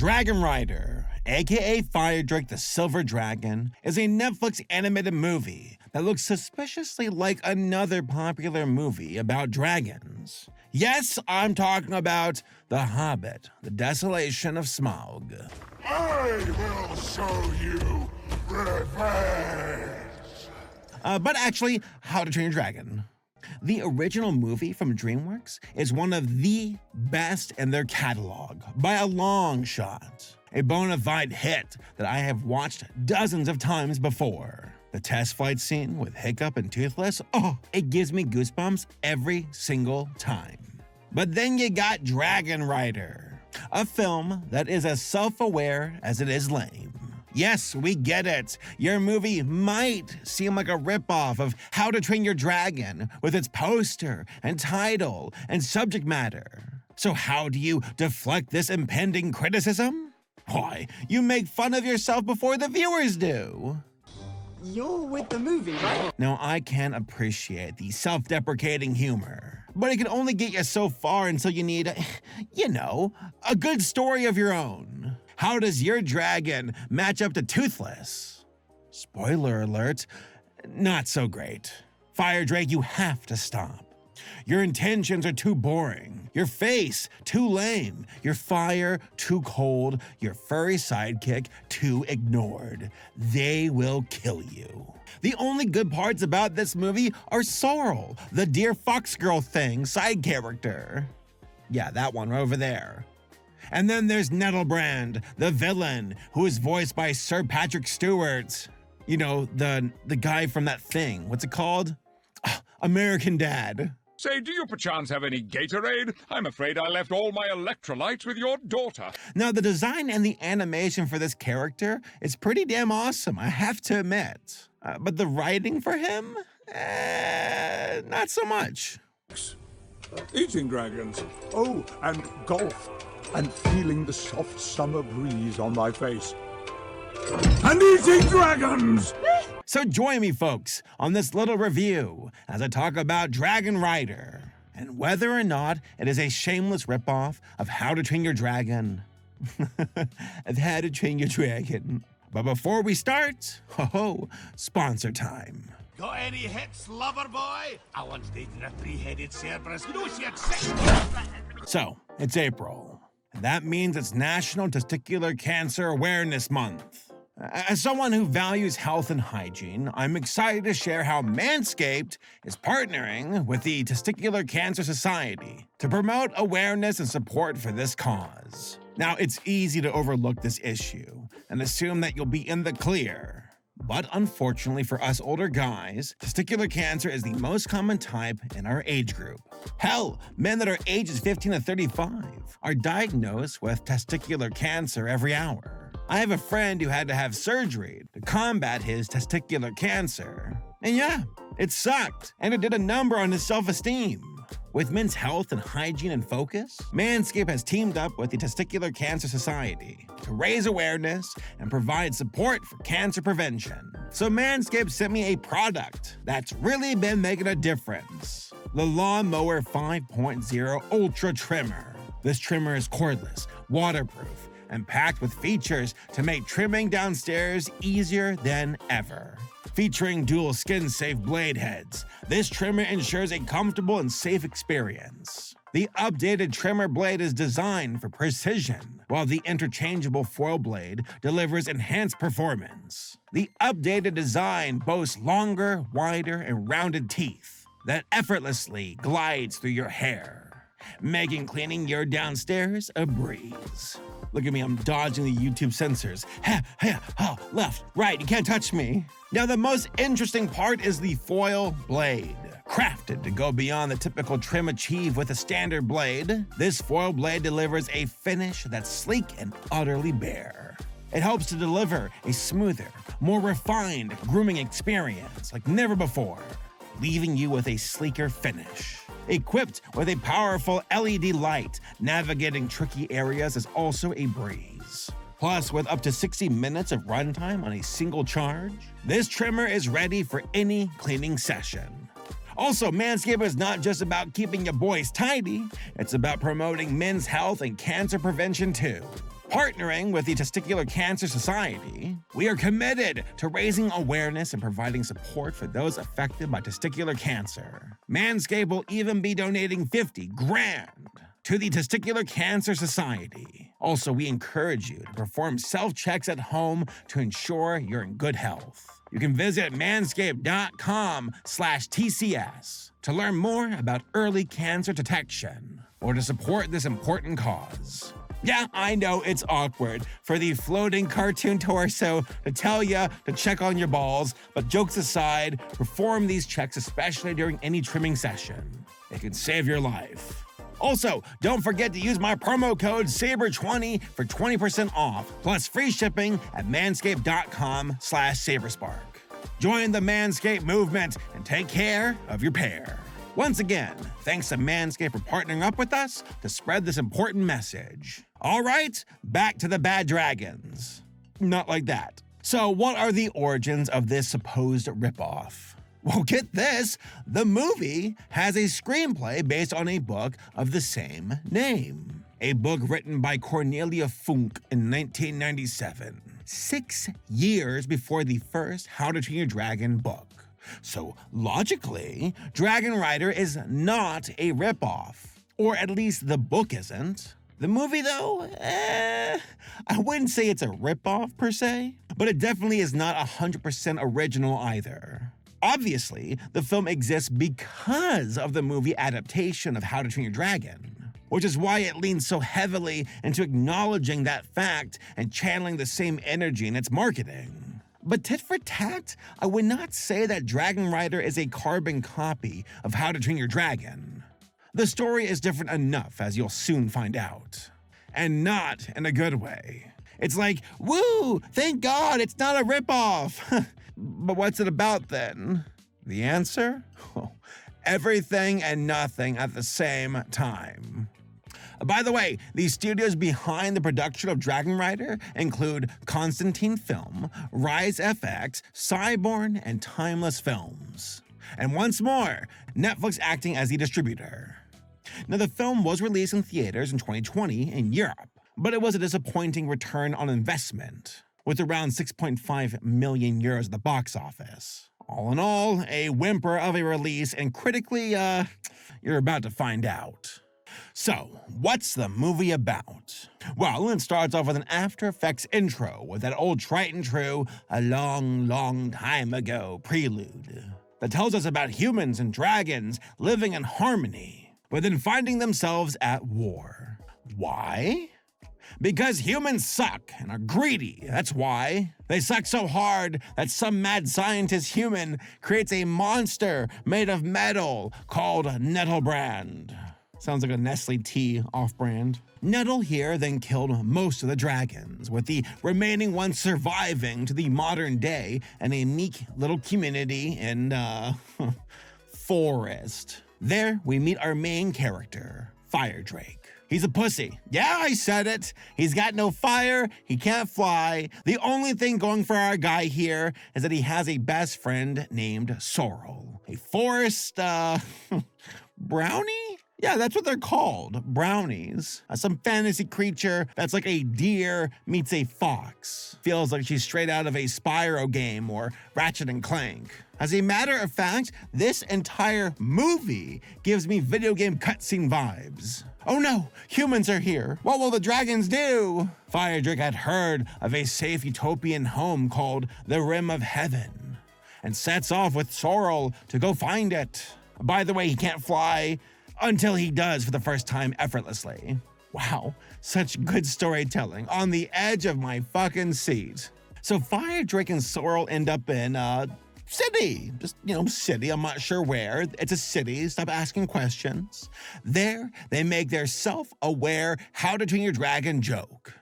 Dragon Rider, aka Fire Drake the Silver Dragon, is a Netflix animated movie that looks suspiciously like another popular movie about dragons. Yes, I'm talking about The Hobbit, The Desolation of Smaug. I will show you revenge! But actually, How to Train Your Dragon. The original movie from DreamWorks is one of the best in their catalog, by a long shot. A bona fide hit that I have watched dozens of times before. The test flight scene with Hiccup and Toothless, it gives me goosebumps every single time. But then you got Dragon Rider, a film that is as self-aware as it is lame. Yes, we get it. Your movie might seem like a ripoff of How to Train Your Dragon with its poster and title and subject matter. So how do you deflect this impending criticism? Why, you make fun of yourself before the viewers do. You're with the movie, right? Now, I can appreciate the self-deprecating humor, but it can only get you so far until you need, a good story of your own. How does your dragon match up to Toothless? Spoiler alert, not so great. Fire Drake, you have to stop. Your intentions are too boring. Your face, too lame. Your fire, too cold. Your furry sidekick, too ignored. They will kill you. The only good parts about this movie are Sorrel, the Dear Fox Girl thing side character. Yeah, that one over there. And then there's Nettlebrand, the villain, who is voiced by Sir Patrick Stewart. You know, the guy from that thing. What's it called? American Dad. Say, do you perchance have any Gatorade? I'm afraid I left all my electrolytes with your daughter. Now, the design and the animation for this character is pretty damn awesome, I have to admit. But the writing for him? Not so much. Eating dragons. Oh, and golf. And feeling the soft summer breeze on my face. And eating dragons! So join me, folks, on this little review as I talk about Dragon Rider and whether or not it is a shameless ripoff of How to Train Your Dragon. Of How to Train Your Dragon. But before we start, sponsor time. Got any hits, lover boy? I once dated a three-headed Cerberus. You know she had six... So, it's April. And that means it's National Testicular Cancer Awareness Month. As someone who values health and hygiene, I'm excited to share how Manscaped is partnering with the Testicular Cancer Society to promote awareness and support for this cause. Now, it's easy to overlook this issue and assume that you'll be in the clear. But unfortunately for us older guys, testicular cancer is the most common type in our age group. Hell, men that are ages 15 to 35 are diagnosed with testicular cancer every hour. I have a friend who had to have surgery to combat his testicular cancer. And yeah, it sucked, and it did a number on his self-esteem. With men's health and hygiene in focus, Manscaped has teamed up with the Testicular Cancer Society to raise awareness and provide support for cancer prevention. So Manscaped sent me a product that's really been making a difference. The Lawnmower 5.0 Ultra Trimmer. This trimmer is cordless, waterproof, and packed with features to make trimming downstairs easier than ever. Featuring dual skin-safe blade heads, this trimmer ensures a comfortable and safe experience. The updated trimmer blade is designed for precision, while the interchangeable foil blade delivers enhanced performance. The updated design boasts longer, wider, and rounded teeth that effortlessly glides through your hair, making cleaning your downstairs a breeze. Look at me, I'm dodging the YouTube censors. Left, right, you can't touch me. Now, the most interesting part is the foil blade. Crafted to go beyond the typical trim achieved with a standard blade, this foil blade delivers a finish that's sleek and utterly bare. It helps to deliver a smoother, more refined grooming experience like never before, leaving you with a sleeker finish. Equipped with a powerful LED light, navigating tricky areas is also a breeze. Plus, with up to 60 minutes of runtime on a single charge, this trimmer is ready for any cleaning session. Also, Manscaped is not just about keeping your boys tidy, it's about promoting men's health and cancer prevention too. Partnering with the Testicular Cancer Society, we are committed to raising awareness and providing support for those affected by testicular cancer. Manscaped will even be donating $50,000 to the Testicular Cancer Society. Also, we encourage you to perform self-checks at home to ensure you're in good health. You can visit manscaped.com/TCS to learn more about early cancer detection or to support this important cause. Yeah, I know it's awkward for the floating cartoon torso to tell you to check on your balls, but jokes aside, perform these checks, especially during any trimming session. It can save your life. Also, don't forget to use my promo code SABER20 for 20% off, plus free shipping at manscaped.com/Saberspark. Join the Manscaped movement and take care of your pair. Once again, thanks to Manscaped for partnering up with us to spread this important message. All right, back to the bad dragons. Not like that. So what are the origins of this supposed ripoff? Well, get this, the movie has a screenplay based on a book of the same name. A book written by Cornelia Funk in 1997, 6 years before the first How to Train Your Dragon book. So logically, Dragon Rider is not a ripoff, or at least the book isn't. The movie, though, I wouldn't say it's a ripoff per se, but it definitely is not 100% original either. Obviously, the film exists because of the movie adaptation of How to Train Your Dragon, which is why it leans so heavily into acknowledging that fact and channeling the same energy in its marketing. But tit for tat, I would not say that Dragon Rider is a carbon copy of How to Train Your Dragon. The story is different enough, as you'll soon find out. And not in a good way. It's like, woo, thank God it's not a ripoff. But what's it about then? The answer? Oh, everything and nothing at the same time. By the way, the studios behind the production of Dragon Rider include Constantine Film, Rise FX, Cyborn, and Timeless Films. And once more, Netflix acting as the distributor. Now, the film was released in theaters in 2020 in Europe, but it was a disappointing return on investment, with around 6.5 million euros at the box office. All in all, a whimper of a release, and critically, you're about to find out. So, what's the movie about? Well, it starts off with an After Effects intro with that old tried and true, a long, long time ago prelude that tells us about humans and dragons living in harmony, but then finding themselves at war. Why? Because humans suck and are greedy, that's why. They suck so hard that some mad scientist human creates a monster made of metal called Nettlebrand. Sounds like a Nestle tea off-brand. Nettle here then killed most of the dragons, with the remaining ones surviving to the modern day in a meek little community in, forest. There, we meet our main character, Fire Drake. He's a pussy. Yeah, I said it. He's got no fire, he can't fly. The only thing going for our guy here is that he has a best friend named Sorrel, a forest, brownie? Yeah, that's what they're called, brownies. Some fantasy creature that's like a deer meets a fox. Feels like she's straight out of a Spyro game or Ratchet and Clank. As a matter of fact, this entire movie gives me video game cutscene vibes. Oh no, humans are here. What will the dragons do? Fire Drake had heard of a safe utopian home called the Rim of Heaven and sets off with Sorrel to go find it. By the way, he can't fly, until he does for the first time effortlessly. Wow, such good storytelling, on the edge of my fucking seat. So Fire Drake and Sorrel end up in city, just, city, I'm not sure where. It's a city, stop asking questions. There, they make their self-aware How to Train Your Dragon joke.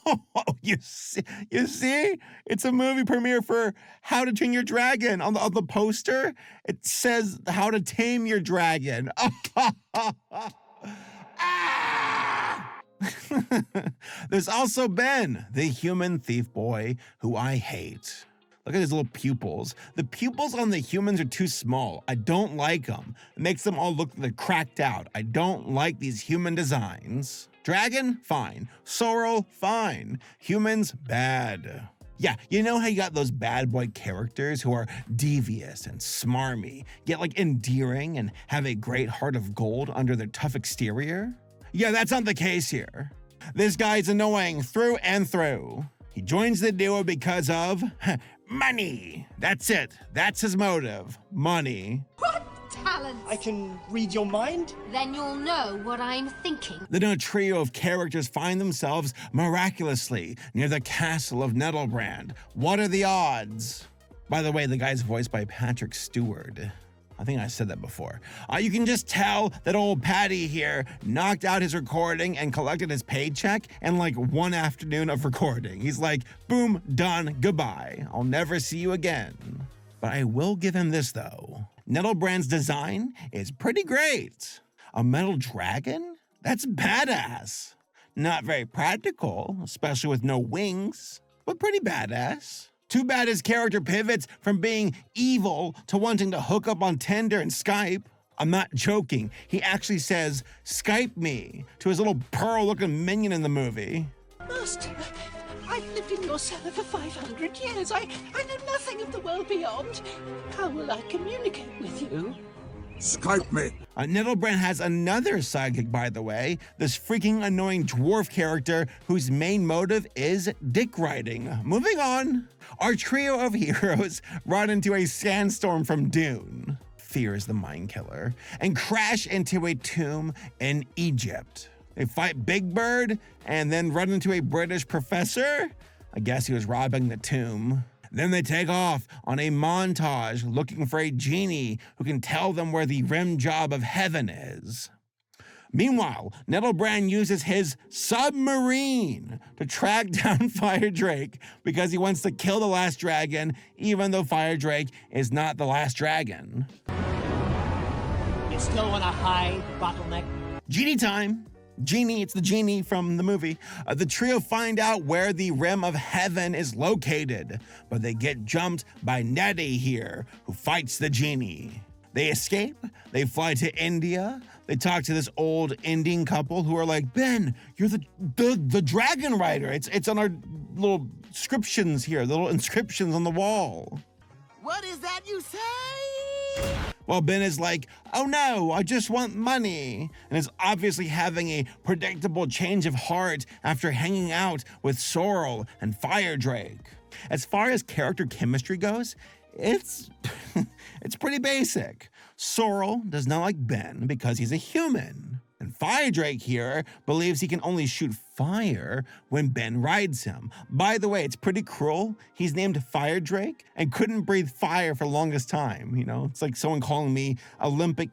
Oh, you see? It's a movie premiere for How to Train Your Dragon. On the poster, it says How to Tame Your Dragon. There's also Ben, the human thief boy, who I hate. Look at his little pupils. The pupils on the humans are too small. I don't like them. It makes them all look like they're cracked out. I don't like these human designs. Dragon? Fine. Sorrel? Fine. Humans? Bad. Yeah, you know how you got those bad boy characters who are devious and smarmy, yet like endearing and have a great heart of gold under their tough exterior? Yeah, that's not the case here. This guy's annoying through and through. He joins the duo because of money. That's it. That's his motive. Money. What talent! I can read your mind? Then you'll know what I'm thinking. Then a trio of characters find themselves miraculously near the castle of Nettlebrand. What are the odds? By the way, the guy's voiced by Patrick Stewart. I think I said that before. You can just tell that old Patty here knocked out his recording and collected his paycheck in like one afternoon of recording. He's like, boom, done, goodbye. I'll never see you again. But I will give him this though. Nettlebrand's design is pretty great. A metal dragon? That's badass. Not very practical, especially with no wings, but pretty badass. Too bad his character pivots from being evil to wanting to hook up on Tinder and Skype. I'm not joking. He actually says, Skype me, to his little pearl-looking minion in the movie. Master, I've lived in your cellar for 500 years. I know nothing of the world beyond. How will I communicate with you? Skype me. Nettlebrand has another sidekick, by the way, this freaking annoying dwarf character whose main motive is dick riding. Moving on. Our trio of heroes run into a sandstorm from Dune, fear is the mind killer, and crash into a tomb in Egypt. They fight Big Bird and then run into a British professor. I guess he was robbing the tomb. Then they take off on a montage looking for a genie who can tell them where the rim job of heaven is. Meanwhile, Nettlebrand uses his submarine to track down Fire Drake because he wants to kill the last dragon, even though Fire Drake is not the last dragon. It's still on a high bottleneck. Genie time. Genie, it's the genie from the movie. The trio find out where the rim of heaven is located, but they get jumped by Nettie here, who fights the genie. They escape, they fly to India, they talk to this old Indian couple who are like, Ben, you're the dragon rider. It's on our little inscriptions here, little inscriptions on the wall. What is that you say? Well, Ben is like, oh no, I just want money, and is obviously having a predictable change of heart after hanging out with Sorrel and Fire Drake. As far as character chemistry goes, it's pretty basic. Sorrel does not like Ben because he's a human. And Fire Drake here believes he can only shoot fire when Ben rides him. By the way, it's pretty cruel. He's named Fire Drake and couldn't breathe fire for the longest time. You know, it's like someone calling me Olympic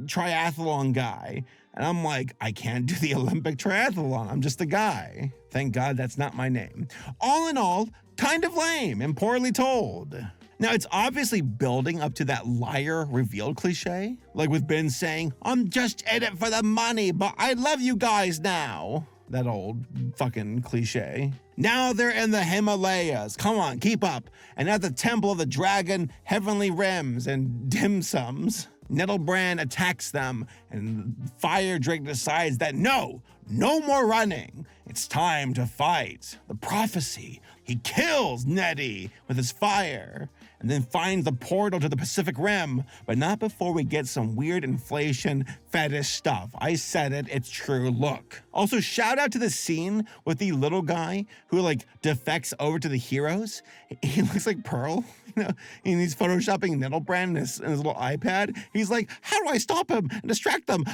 triathlon guy. And I'm like, I can't do the Olympic triathlon. I'm just a guy. Thank God that's not my name. All in all, kind of lame and poorly told. Now, it's obviously building up to that liar reveal cliche, like with Ben saying, I'm just in it for the money, but I love you guys now. That old fucking cliche. Now they're in the Himalayas. Come on, keep up. And at the Temple of the Dragon, heavenly rims and dim sums. Nettlebrand attacks them, and Fire Drake decides that no more running. It's time to fight. The prophecy. He kills Nettie with his fire, and then finds the portal to the Pacific Rim, but not before we get some weird inflation fetish stuff. I said it, it's true, look. Also, shout out to the scene with the little guy who like defects over to the heroes. He looks like Pearl, you know, and he's photoshopping Nettlebrand in his little iPad. He's like, how do I stop him and distract them?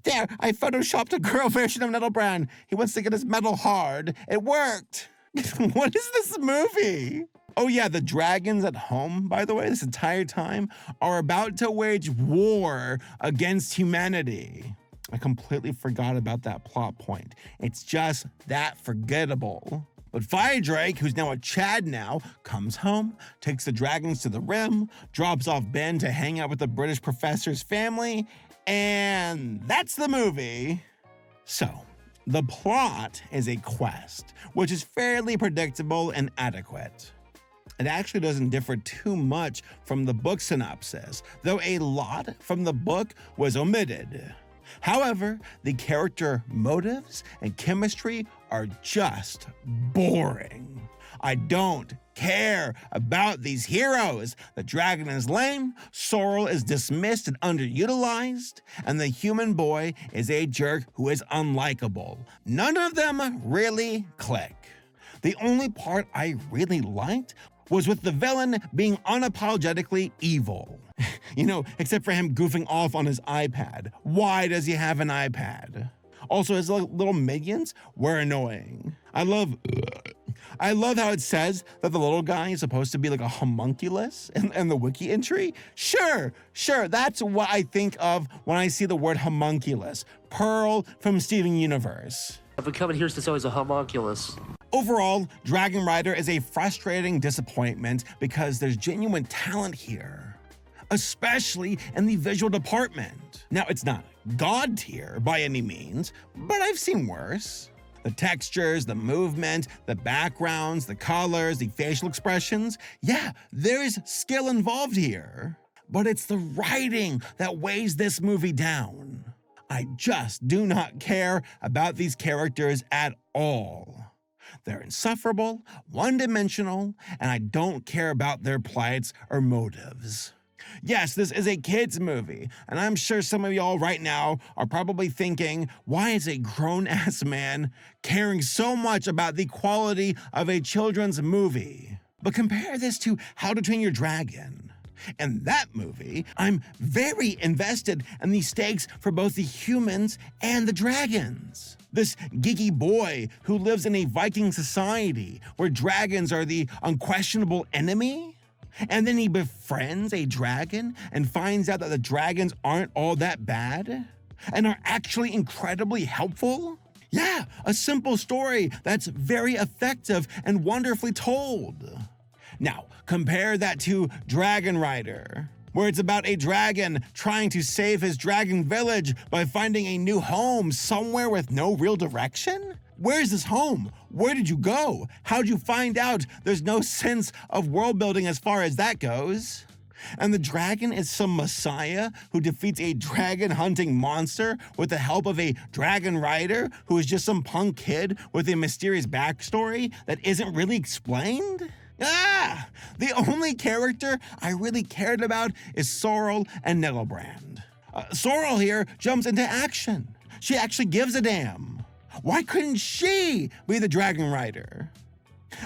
There, I photoshopped a girl version of Nettlebrand. He wants to get his metal hard. It worked. What is this movie? Oh yeah, the dragons at home, by the way, this entire time, are about to wage war against humanity. I completely forgot about that plot point. It's just that forgettable. But Fire Drake, who's now a Chad now, comes home, takes the dragons to the rim, drops off Ben to hang out with the British professor's family, and that's the movie. So, the plot is a quest, which is fairly predictable and adequate. It actually doesn't differ too much from the book synopsis, though a lot from the book was omitted. However, the character motives and chemistry are just boring. I don't care about these heroes. The dragon is lame, Sorrel is dismissed and underutilized, and the human boy is a jerk who is unlikable. None of them really click. The only part I really liked was with the villain being unapologetically evil. Except for him goofing off on his iPad. Why does he have an iPad? Also, his little minions were annoying. I love how it says that the little guy is supposed to be like a homunculus in the wiki entry. Sure, that's what I think of when I see the word homunculus. Pearl from Steven Universe. I've been coming here since I was a homunculus. Overall, Dragon Rider is a frustrating disappointment because there's genuine talent here, especially in the visual department. Now, it's not God tier by any means, but I've seen worse. The textures, the movement, the backgrounds, the colors, the facial expressions, yeah, there is skill involved here. But it's the writing that weighs this movie down. I just do not care about these characters at all. They're insufferable, one-dimensional, and I don't care about their plights or motives. Yes, this is a kids' movie, and I'm sure some of y'all right now are probably thinking, why is a grown-ass man caring so much about the quality of a children's movie? But compare this to How to Train Your Dragon. In that movie, I'm very invested in the stakes for both the humans and the dragons. This geeky boy who lives in a Viking society where dragons are the unquestionable enemy, and then he befriends a dragon and finds out that the dragons aren't all that bad and are actually incredibly helpful. Yeah, a simple story that's very effective and wonderfully told. Now, compare that to Dragon Rider, where it's about a dragon trying to save his dragon village by finding a new home somewhere with no real direction? Where's this home? Where did you go? How'd you find out? There's no sense of world building as far as that goes. And the dragon is some messiah who defeats a dragon hunting monster with the help of a dragon rider who is just some punk kid with a mysterious backstory that isn't really explained? The only character I really cared about is Sorrel and Nettlebrand. Sorrel here jumps into action. She actually gives a damn. Why couldn't she be the Dragon Rider?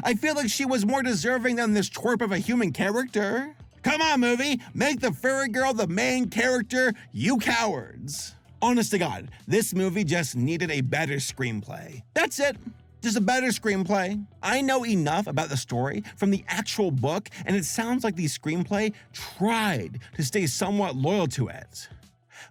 I feel like she was more deserving than this twerp of a human character. Come on, movie, make the furry girl the main character, you cowards. Honest to God, this movie just needed a better screenplay. That's it. Just a better screenplay. I know enough about the story from the actual book, and it sounds like the screenplay tried to stay somewhat loyal to it.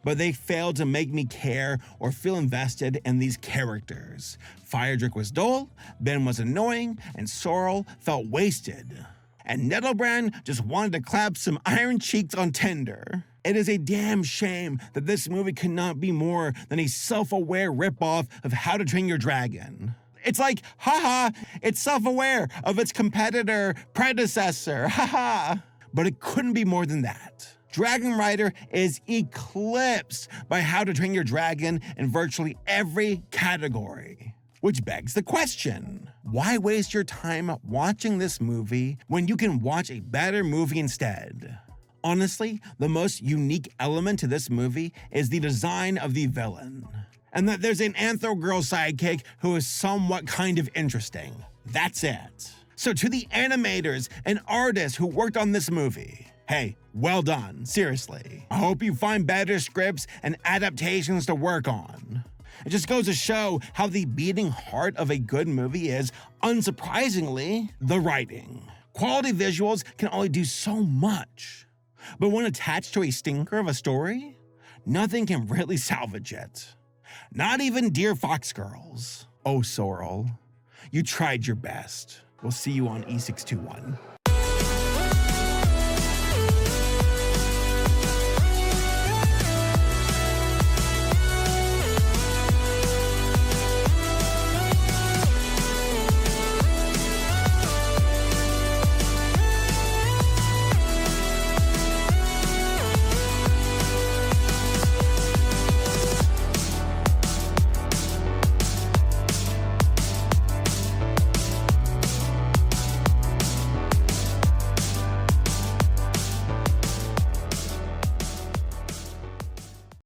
But they failed to make me care or feel invested in these characters. Firedrick was dull, Ben was annoying, and Sorrel felt wasted. And Nettlebrand just wanted to clap some iron cheeks on Tinder. It is a damn shame that this movie could not be more than a self-aware ripoff of How to Train Your Dragon. It's like, haha, it's self-aware of its competitor, predecessor, haha. But it couldn't be more than that. Dragon Rider is eclipsed by How to Train Your Dragon in virtually every category. Which begs the question, why waste your time watching this movie when you can watch a better movie instead? Honestly, the most unique element to this movie is the design of the villain. And that there's an anthro girl sidekick who is somewhat kind of interesting. That's it. So to the animators and artists who worked on this movie, hey, well done, seriously. I hope you find better scripts and adaptations to work on. It just goes to show how the beating heart of a good movie is, unsurprisingly, the writing. Quality visuals can only do so much. But when attached to a stinker of a story, nothing can really salvage it. Not even Dear Fox Girls. Oh, Sorrel, you tried your best. We'll see you on E621.